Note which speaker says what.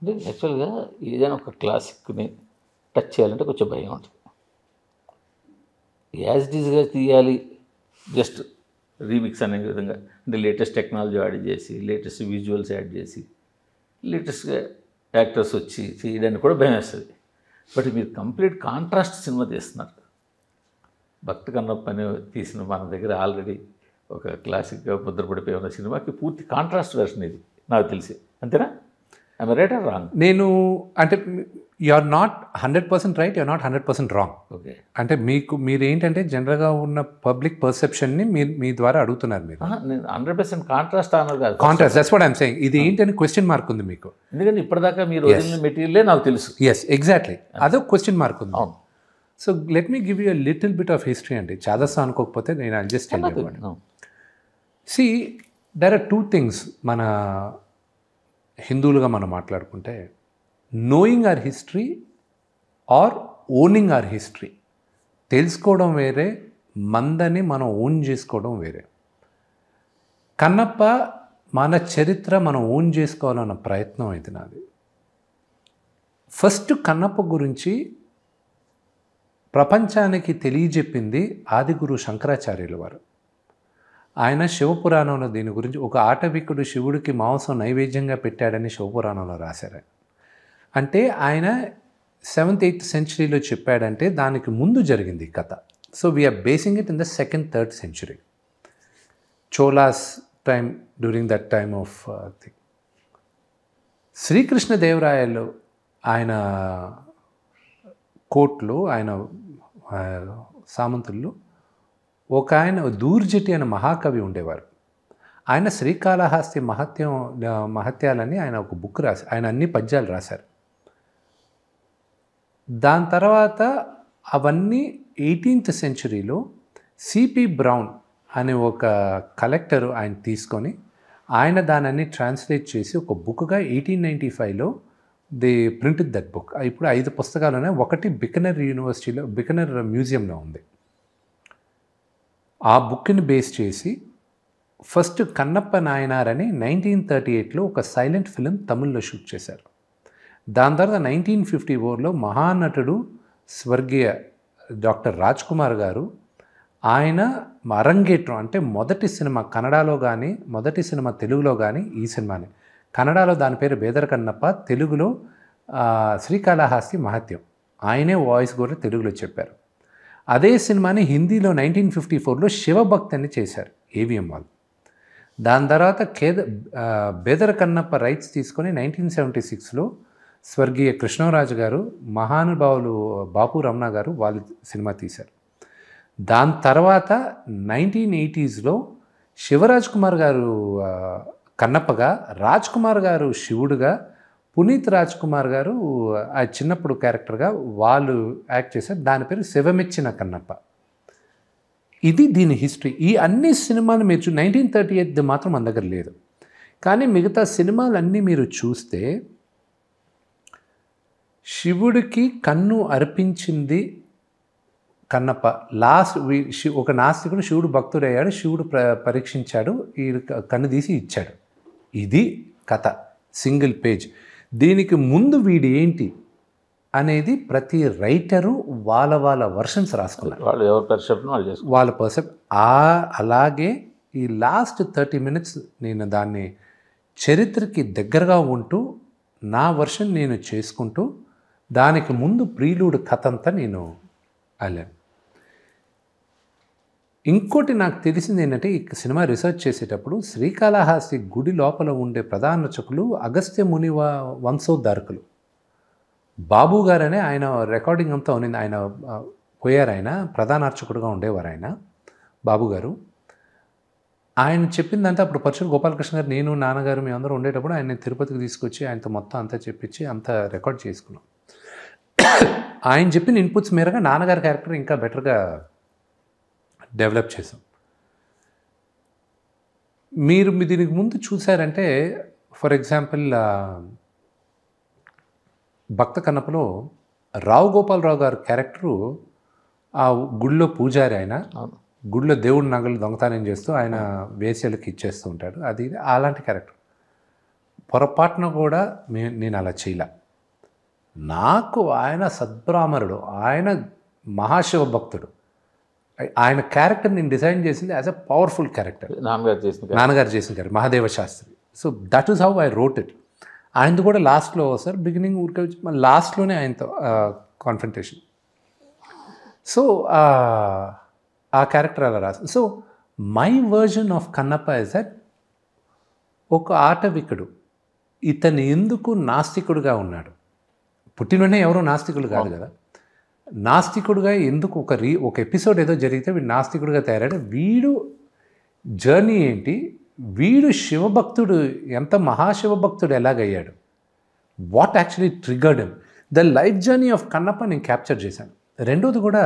Speaker 1: అంటే యాక్చువల్గా ఏదైనా ఒక క్లాసిక్ని టచ్ చేయాలంటే కొంచెం భయం ఉంటుంది. యాజ్ ఇట్ ఈజ్గా తీయాలి, జస్ట్ రీమిక్స్ అనే విధంగా, అంటే లేటెస్ట్ టెక్నాలజీ యాడ్ చేసి, లేటెస్ట్ విజువల్స్ యాడ్ చేసి, లేటెస్ట్గా యాక్టర్స్ వచ్చి చేయడానికి కూడా భయం వేస్తుంది. బట్ మీరు కంప్లీట్ కాంట్రాస్ట్ సినిమా తీస్తున్నారు. భక్త కన్నప్ప అనే తీసిన మన దగ్గర ఆల్రెడీ ఒక క్లాసిక్గా ముద్రపడిపోయి ఉన్న సినిమాకి పూర్తి కాంట్రాస్ట్ వెర్షన్ ఇది నాకు తెలిసి, అంతేనా? I'm right or wrong?
Speaker 2: నేను అంటే you are not 100% right, you are not 100% wrong.
Speaker 1: Okay,
Speaker 2: అంటే మీరు ఏంటంటే జనరల్గా ఉన్న పబ్లిక్ పర్సెప్షన్ని మీ ద్వారా అడుగుతున్నారు మీరు.
Speaker 1: నేను 100% కాంట్రాస్ట్ అన్నారు కాదు,
Speaker 2: contrast, that's what I'm saying. ఇది ఏంటని క్వశ్చన్ మార్క్ ఉంది మీకు.
Speaker 1: ఎందుకంటే ఇప్పటిదాకా మీరు వదిలిన మెటీరియలే నాకు తెలుసు.
Speaker 2: ఎస్, ఎగ్జాక్ట్లీ, అదో క్వశ్చన్ మార్క్ ఉంది.
Speaker 1: అవును.
Speaker 2: So let me give you a little bit of history అండి. చాదస్తా అనుకోకపోతే నేను అడ్జస్ట్ చేయలేదు. See, there are two things మన హిందువులుగా మనం మాట్లాడుకుంటే, knowing our history or owning our history. తెలుసుకోవడం వేరే, మందని మనం ఓన్ చేసుకోవడం వేరే. కన్నప్ప మన చరిత్ర మనం ఓన్ చేసుకోవాలన్న ప్రయత్నం అయితే నాది. ఫస్ట్ కన్నప్ప గురించి ప్రపంచానికి తెలియజెప్పింది ఆదిగురు శంకరాచార్యుల వారు. ఆయన శివపురాణంలో దీని గురించి, ఒక ఆటవికుడు శివుడికి మాంసం నైవేద్యంగా పెట్టాడని శివపురాణంలో రాశారు. అంటే ఆయన 7th 8th సెంచరీలో చెప్పాడంటే దానికి ముందు జరిగింది కథ. So we are basing it in the 2nd 3rd century, Cholas time, during that time of thing. శ్రీకృష్ణదేవరాయలు ఆయన కోర్టులో, ఆయన సామంతుల్లో ఒక ఆయన దూర్జటి అనే మహాకవి ఉండేవారు. ఆయన శ్రీకాళహస్తి మహత్యాలని ఆయన ఒక బుక్ రాసి, ఆయన అన్ని పద్యాలు రాశారు. దాని తర్వాత అవన్నీ 18th సెంచరీలో సిపి బ్రౌన్ అనే ఒక కలెక్టరు ఆయన తీసుకొని, ఆయన దానన్ని ట్రాన్స్లేట్ చేసి ఒక బుక్గా 1895లో దే ప్రింటెడ్ దట్ బుక్. ఇప్పుడు 5 పుస్తకాలు ఉన్నాయి. ఒకటి బికనర్ యూనివర్సిటీలో, బికనర్ మ్యూజియంలో ఉంది. ఆ బుక్ని బేస్ చేసి ఫస్ట్ కన్నప్ప నాయనార్ అని 1938లో ఒక సైలెంట్ ఫిలిం తమిళ్లో షూట్ చేశారు. దాని తర్వాత 1954లో మహానటుడు స్వర్గీయ డాక్టర్ రాజ్ కుమార్ గారు, ఆయన అరంగేట్రం అంటే మొదటి సినిమా కన్నడలో కానీ, మొదటి సినిమా తెలుగులో కానీ ఈ సినిమాని. కన్నడలో దాని పేరు బేదర్ కన్నప్ప, తెలుగులో శ్రీకాళహస్తి మహత్యం. ఆయనే వాయిస్ కూడా తెలుగులో చెప్పారు. అదే సినిమాని హిందీలో 1954లో శివభక్తి అని చేశారు ఏవిఎం వాళ్ళు. దాని తర్వాత బేదర్ కన్నప్ప రైట్స్ తీసుకొని 1976లో స్వర్గీయ కృష్ణరాజు గారు, మహానుభావులు బాపు రమణ గారు వాళ్ళు సినిమా తీశారు. దాని తర్వాత 1980స్లో శివరాజ్ కుమార్ గారు కన్నప్పగా, రాజ్ కుమార్ గారు శివుడుగా, పునీత్ రాజ్ కుమార్ గారు ఆ చిన్నప్పుడు క్యారెక్టర్గా వాళ్ళు యాక్ట్ చేశారు. దాని పేరు శివమెచ్చిన కన్నప్ప. ఇది దీని హిస్టరీ. ఈ అన్ని సినిమాలు మీరు 1938 మాత్రం మన దగ్గర లేదు. కానీ మిగతా సినిమాలన్నీ మీరు చూస్తే శివుడికి కన్ను అర్పించింది కన్నప్ప. లాస్ట్ ఒక నాస్తికుడు శివుడు భక్తుడయ్యాడు, శివుడు పరీక్షించాడు, ఈ కన్ను తీసి ఇచ్చాడు. ఇది కథ, సింగిల్ పేజ్. దీనికి ముందు వీడు ఏంటి అనేది ప్రతి రైటరు వాళ్ళ వర్షన్స్ రాసుకున్నారు, వాళ్ళ పర్సెప్ట్. అలాగే ఈ లాస్ట్ 30 minutes నేను దాన్ని చరిత్రకి దగ్గరగా ఉంటూ నా వర్షన్ నేను చేసుకుంటూ, దానికి ముందు ప్రీలూడ్ కథ అంతా నేను అల్లాను. ఇంకోటి నాకు తెలిసింది ఏంటంటే, ఈ సినిమా రీసెర్చ్ చేసేటప్పుడు శ్రీకాళహస్తి గుడి లోపల ఉండే ప్రధాన అర్చకులు అగస్త్య ముని వంశోద్ధారకులు. బాబు గారనే ఆయన రికార్డింగ్ అంతా ఉన్నింది. ఆయన పోయారు, ఆయన ప్రధాన అర్చకుడుగా ఉండేవారు ఆయన బాబు గారు. ఆయన చెప్పిందంతా అప్పుడు పరశుడు గోపాలకృష్ణ గారు, నేను నాన్నగారు మేమందరూ ఉండేటప్పుడు ఆయన తిరుపతికి తీసుకొచ్చి ఆయనతో మొత్తం అంతా చెప్పించి అంతా రికార్డ్ చేసుకున్నాం. ఆయన చెప్పిన ఇన్పుట్స్ మేరగా నాన్నగారి క్యారెక్టర్ ఇంకా బెటర్గా డెవలప్ చేసాం. మీరు దీనికి ముందు చూసారంటే, ఫర్ ఎగ్జాంపుల్ భక్త కన్నప్పలో రావు గోపాలరావు గారి క్యారెక్టరు ఆ గుడిలో పూజారి. ఆయన గుడిలో దేవుడి నగలు దొంగతనం చేస్తూ ఆయన వేశ్యలకు ఇచ్చేస్తూ ఉంటాడు. అది అలాంటి క్యారెక్టర్. పొరపాటున కూడా నేను అలా చేయలే. నాకు ఆయన సద్బ్రాహ్మణుడు, ఆయన మహాశివ భక్తుడు. ఆయన క్యారెక్టర్ నేను డిజైన్ చేసింది యాజ్ అ పవర్ఫుల్ క్యారెక్టర్.
Speaker 1: నాన్నగారు చేసిన
Speaker 2: నాన్నగారు చేసిన character Mahadeva Shastri. So that is how I wrote it. ఆయనది కూడా లాస్ట్లో సార్, బిగినింగ్ ఊరికే వచ్చి మళ్ళీ లాస్ట్లోనే ఆయనతో కాన్ఫ్రంటేషన్. సో ఆ క్యారెక్టర్ అలా రాసి. So my version of Kannappa is that ఒక ఆటవికుడు ఇతను ఎందుకు నాస్తికుడుగా ఉన్నాడు. పుట్టిననే ఎవరో నాస్తికులు కాదు కదా. నాస్తికుడుగా ఎందుకు ఒక ఎపిసోడ్ ఏదో జరిగితే వీడు నాస్తికుడుగా తయారాడు, వీడు జర్నీ ఏంటి, వీడు శివభక్తుడు, ఎంత మహాశివభక్తుడు ఎలాగయ్యాడు, what actually triggered him, the life journey of Kannappa నేను క్యాప్చర్ చేశాను. రెండోది కూడా